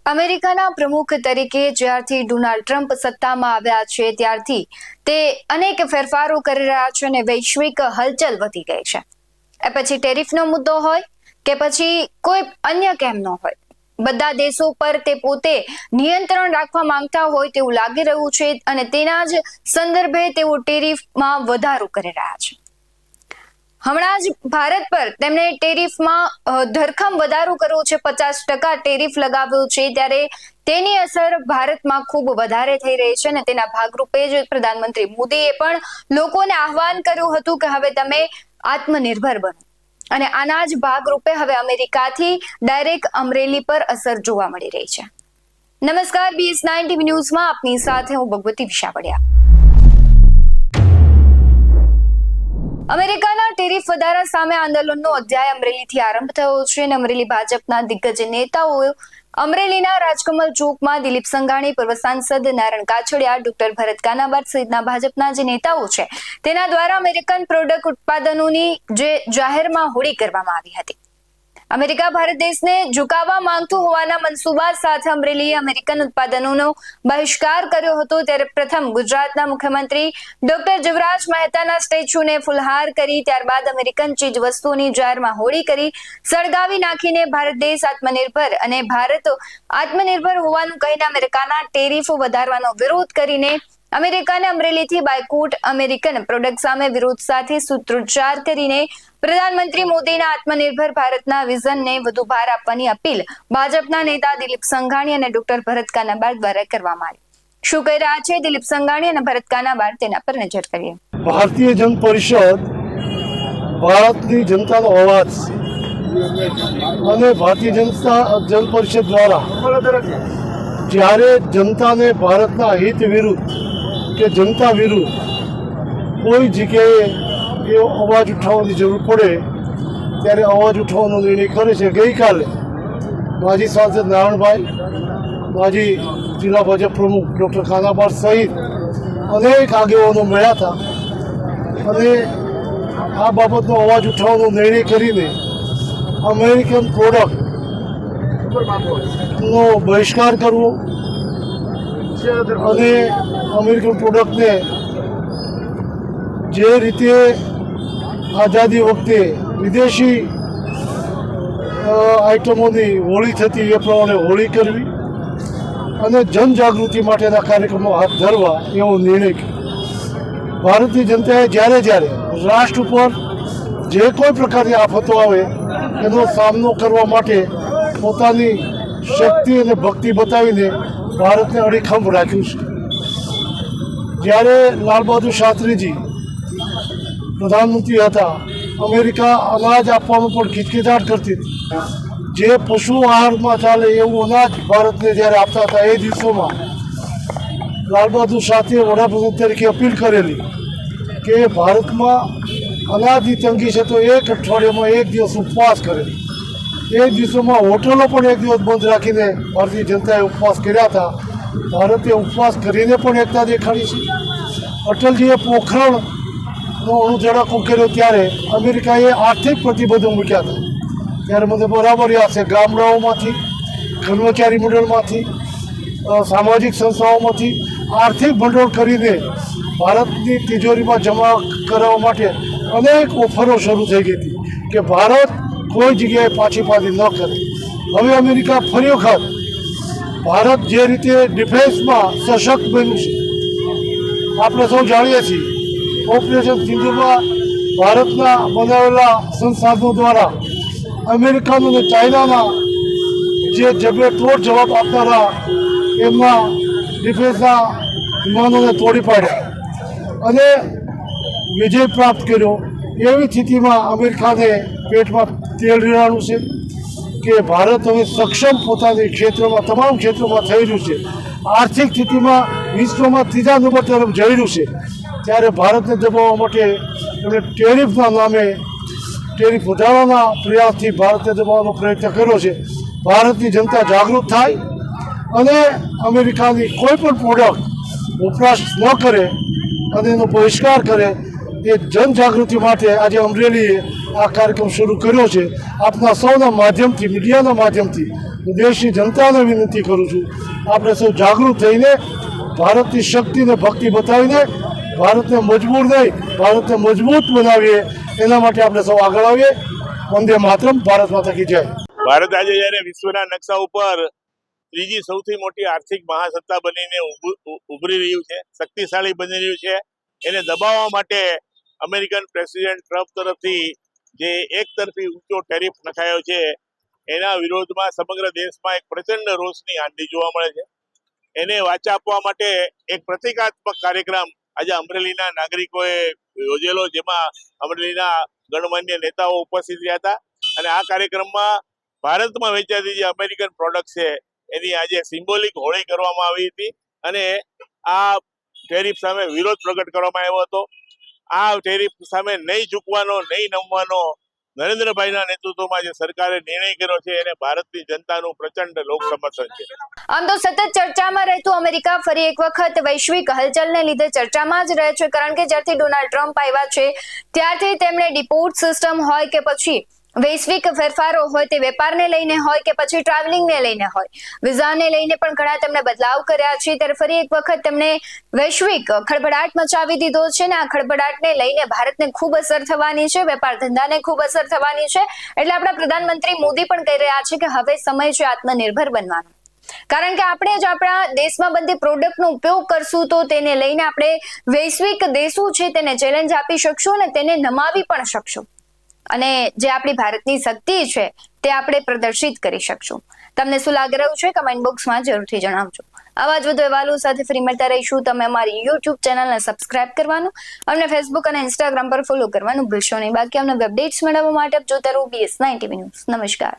અમેરિકાના પ્રમુખ તરીકે જ્યારથી ડોનાલ્ડ ટ્રમ્પ સત્તામાં આવ્યા છે ત્યારથી તે અનેક ફેરફારો કરી રહ્યા છે અને વૈશ્વિક હલચલ વધી ગઈ છે। એ પછી ટેરિફનો મુદ્દો હોય કે પછી કોઈ અન્ય કેમનો હોય, બધા દેશો પર તે પોતે નિયંત્રણ રાખવા માંગતા હોય તેવું લાગી રહ્યું છે અને તેના જ સંદર્ભે તેઓ ટેરિફમાં વધારો કરી રહ્યા છે। હમણાં જ ભારત પર તેમણે ટેરિફમાં ધરખમ વધારો કર્યો છે, 50% ટેરિફ લગાવ્યો છે, ત્યારે તેની અસર ભારતમાં ખૂબ વધારે થઈ રહી છે અને તેના ભાગરૂપે જ પ્રધાનમંત્રી મોદીએ પણ લોકોને આહવાન કર્યું હતું કે હવે તમે આત્મનિર્ભર બનો અને આના જ ભાગરૂપે હવે અમેરિકાથી ડાયરેક્ટ અમરેલી પર અસર જોવા મળી રહી છે। નમસ્કાર, BS9 TV ન્યૂઝમાં આપની સાથે હું ભગવતી વિશાવડિયા। અમેરિકાના ટેરિફ વધારા સામે આંદોલનનો અધ્યાય અમરેલીથી આરંભ થયો છે અને અમરેલી ભાજપના દિગ્ગજ નેતાઓ અમરેલીના રાજકમલ ચોકમાં દિલીપ સંઘાણી, પૂર્વ સાંસદ નારણ કાછડિયા, ડોક્ટર ભરત કાનાબાર સહિતના ભાજપના જે નેતાઓ છે તેના દ્વારા અમેરિકન પ્રોડક્ટ ઉત્પાદનોની જે જાહેરમાં હોળી કરવામાં આવી હતી। અમેરિકા ભારત દેશને ઝુકાવવા માંગતું હોવાના મનસુબા સાથે અમરેલીએ અમેરિકન ઉત્પાદનોનો બહિષ્કાર કર્યો હતો, ત્યારે પ્રથમ ગુજરાતના મુખ્યમંત્રી ડોક્ટર જીવરાજ મહેતાના સ્ટેચ્યુને ફુલહાર કરી ત્યારબાદ અમેરિકન ચીજ વસ્તુઓની જાહેરમાં હોળી કરી સળગાવી નાખીને ભારત દેશ આત્મનિર્ભર અને ભારત આત્મનિર્ભર હોવાનું કહીને અમેરિકાના ટેરિફ વધારવાનો વિરોધ કરીને અમેરિકાને અમરેલીથી બાયકોટ અમેરિકન પ્રોડક્ટ સામે વિરોધ સાથે સૂત્રોચ્ચાર કરીને પ્રધાનમંત્રી મોદીના આત્મનિર્ભર ભારતના વિઝનને વધુ ભાર આપવાની અપીલ ભાજપના નેતા દિલીપ સંઘાણી અને ડોક્ટર ભરત કાનાબાર દ્વારા કરવામાં આવી। શું કહી રહ્યા છે દિલીપ સંઘાણી અને ભરત કાનાબાર, તેના પર નજર કરીએ। ભારતીય જન પરિષદ ભારતની જનતાનો અવાજ અને ભારતીય જન પરિષદ દ્વારા જ્યારે જનતાને ભારતના હિત વિરુદ્ધ કે જનતા વિરુદ્ધ કોઈ જગ્યાએ એવો અવાજ ઉઠાવવાની જરૂર પડે ત્યારે અવાજ ઉઠાવવાનો નિર્ણય કરે છે। ગઈકાલે માજી સાંસદ નારણભાઈ, માજી જિલ્લા ભાજપ પ્રમુખ ડૉક્ટર કાનાબાર સહિત અનેક આગેવાનો મળ્યા હતા અને આ બાબતનો અવાજ ઉઠાવવાનો નિર્ણય કરીને અમેરિકન પ્રોડક્ટનો બહિષ્કાર કરવો અને અમેરિકન પ્રોડક્ટને જે રીતે આઝાદી વખતે વિદેશી આઇટમોની હોળી થતી એ પ્રમાણે હોળી કરવી અને જનજાગૃતિ માટેના કાર્યક્રમો હાથ ધરવા એવો નિર્ણય કર્યો। ભારતીય જનતાએ જ્યારે રાષ્ટ્ર ઉપર જે કોઈ પ્રકારની આફતો આવે એનો સામનો કરવા માટે પોતાની શક્તિ અને ભક્તિ બતાવીને ભારતને અડીખમ રાખ્યું છે। જ્યારે લાલ બહાદુર શાસ્ત્રીજી પ્રધાનમંત્રી હતા, અમેરિકા અનાજ આપવામાં પણ ખિચખિચાટ કરતી હતી। જે પશુ આહારમાં ચાલે એવું અનાજ ભારતને જ્યારે આપતા હતા એ દિવસોમાં લાલ બહાદુર શાસ્ત્રીએ વડાપ્રધાન તરીકે અપીલ કરેલી કે ભારતમાં અનાજની તંગી છે તો એક અઠવાડિયામાં એક દિવસ ઉપવાસ કરેલી। એ દિવસોમાં હોટલો પણ એક દિવસ બંધ રાખીને ભારતીય જનતાએ ઉપવાસ કર્યા હતા। ભારતે ઉપવાસ કરીને પણ એકતા દેખાડી છે। અટલજીએ પોખરણનો અણુઝડકો કર્યો ત્યારે અમેરિકાએ આર્થિક પ્રતિબંધો મૂક્યા હતા। ત્યારે મને બરાબર યાદ છે, ગામડાઓમાંથી, કર્મચારી મંડળમાંથી, સામાજિક સંસ્થાઓમાંથી આર્થિક ભંડોળ કરીને ભારતની તિજોરીમાં જમા કરાવવા માટે અનેક ઓફરો શરૂ થઈ ગઈ હતી કે ભારત કોઈ જગ્યાએ પાછી ન કરે। હવે અમેરિકા ફરી વખત ભારત જે રીતે ડિફેન્સમાં સશક્ત બન્યું છે, આપણે સૌ જાણીએ છીએ ઓપરેશન સિંધુમાં ભારતના બનાવેલા સંસાધનો દ્વારા અમેરિકન અને ચાઇનાના જે તોડ જવાબ આપનારા એમના ડિફેન્સના વિમાનોને તોડી પાડ્યા અને વિજય પ્રાપ્ત કર્યો। એવી સ્થિતિમાં અમેરિકાને પેટમાં તેલ રેડાણું છે કે ભારત હવે સક્ષમ પોતાની ક્ષેત્રમાં તમામ ક્ષેત્રોમાં થઈ રહ્યું છે। આર્થિક સ્થિતિમાં વિશ્વમાં ત્રીજા નંબર તરફ જઈ રહ્યું છે। ત્યારે ભારતને દબાવવા માટે એમણે ટેરિફના નામે ટેરિફ વધારવાના પ્રયાસથી ભારતને દબાવવાનો પ્રયત્ન કર્યો છે। ભારતની જનતા જાગૃત થાય અને અમેરિકાની કોઈ પણ પ્રોડક્ટ વપરાશ ન કરે અને એનો બહિષ્કાર કરે એ જનજાગૃતિ માટે આજે અમરેલીએ આ કાર્યક્રમ શરૂ કર્યો છે। આપના સૌના માધ્યમથી, મીડિયાના માધ્યમથી હું દેશની જનતાને વિનંતી કરું છું, આપણે સૌ જાગૃત થઈને ભારતની શક્તિને ભક્તિ બતાવીને ભારતને મજબૂર નહીં, ભારતને મજબૂત બનાવીએ, એના માટે આપણે સૌ આગળ આવીએ. વંદે માતરમ. ભારત માતા કી જય. ભારત આજે જ્યારે વિશ્વના નકશા ઉપર ત્રીજી સૌથી મોટી આર્થિક મહાસત્તા બનીને ઉભરી રહ્યું છે, શક્તિશાળી બની રહ્યું છે, એને દબાવવા માટે અમેરિકન પ્રેસિડેન્ટ ટ્રમ્પ તરફથી જે એક તરફી ઊંચો ટેરિફ નખાયો છે, એના વિરોધમાં સમગ્ર દેશમાં એક પ્રચંડ રોષની આંધી જોવા મળે છે. એને વાચા આપવા માટે એક પ્રતિકાત્મક કાર્યક્રમ આજે અમરેલીના નાગરિકોએ યોજેલો, જેમાં અમરેલીના ગણમાન્ય નેતાઓ ઉપસ્થિત રહ્યા હતા. અને આ કાર્યક્રમમાં ભારતમાં વેચાતી જે અમેરિકન પ્રોડક્ટ છે એની આજે સિમ્બોલિક હોળી કરવામાં આવી હતી અને આ ટેરિફ સામે વિરોધ પ્રગટ કરવામાં આવ્યો હતો. આ ટેરિફ સામે નહીં ઝૂકવાનો, નહીં નમવાનો નરેન્દ્રભાઈના નેતૃત્વમાં જે સરકારે નિર્ણય કર્યો છે એને ભારતની જનતાનું પ્રચંડ લોક સમર્થન છે. આમ તો સતત ચર્ચામાં રહેતું અમેરિકા ફરી એક વખત વૈશ્વિક હલચલને લીધે ચર્ચામાં જ રહે છે, કારણ કે જ્યારથી ડોનાલ્ડ ટ્રમ્પ આવ્યા છે ત્યારથી તેમણે ડિપોર્ટ સિસ્ટમ હોય કે પછી વૈશ્વિક ફેરફારો હોય, તે વેપારને લઈને હોય કે પછી ટ્રાવેલિંગને લઈને હોય, વિઝાને લઈને પણ ઘણા તેમણે બદલાવ કર્યા છે. ત્યારે ફરી એક વખત તેમણે વૈશ્વિક ખળભળાટ મચાવી દીધો છે ને આ ખળભળાટને લઈને ભારતને ખૂબ અસર થવાની છે, વેપાર ધંધાને ખૂબ અસર થવાની છે. એટલે આપણા પ્રધાનમંત્રી મોદી પણ કહી રહ્યા છે કે હવે સમય છે આત્મનિર્ભર બનવાનો, કારણ કે આપણે જ આપણા દેશમાં બનતી પ્રોડક્ટનો ઉપયોગ કરશું તો તેને લઈને આપણે વૈશ્વિક દેશો છે તેને ચેલેન્જ આપી શકશું અને તેને નમાવી પણ શકશું, અને જે આપણી ભારતની શક્તિ છે તે આપણે પ્રદર્શિત કરી શકશું. તમને શું લાગી રહ્યું છે કમેન્ટ બોક્સમાં જરૂરથી જણાવજો. આવા જ વધુ અહેવાલો સાથે ફરી મળતા રહીશું. તમે અમારી YouTube ચેનલને સબસ્ક્રાઇબ કરવાનું, અમને ફેસબુક અને ઇન્સ્ટાગ્રામ પર ફોલો કરવાનું ભૂલશો નહીં. બાકી અમને અપડેટ્સ મેળવવા માટે આપ જોતા રહો BS9 TV ન્યૂઝ. નમસ્કાર.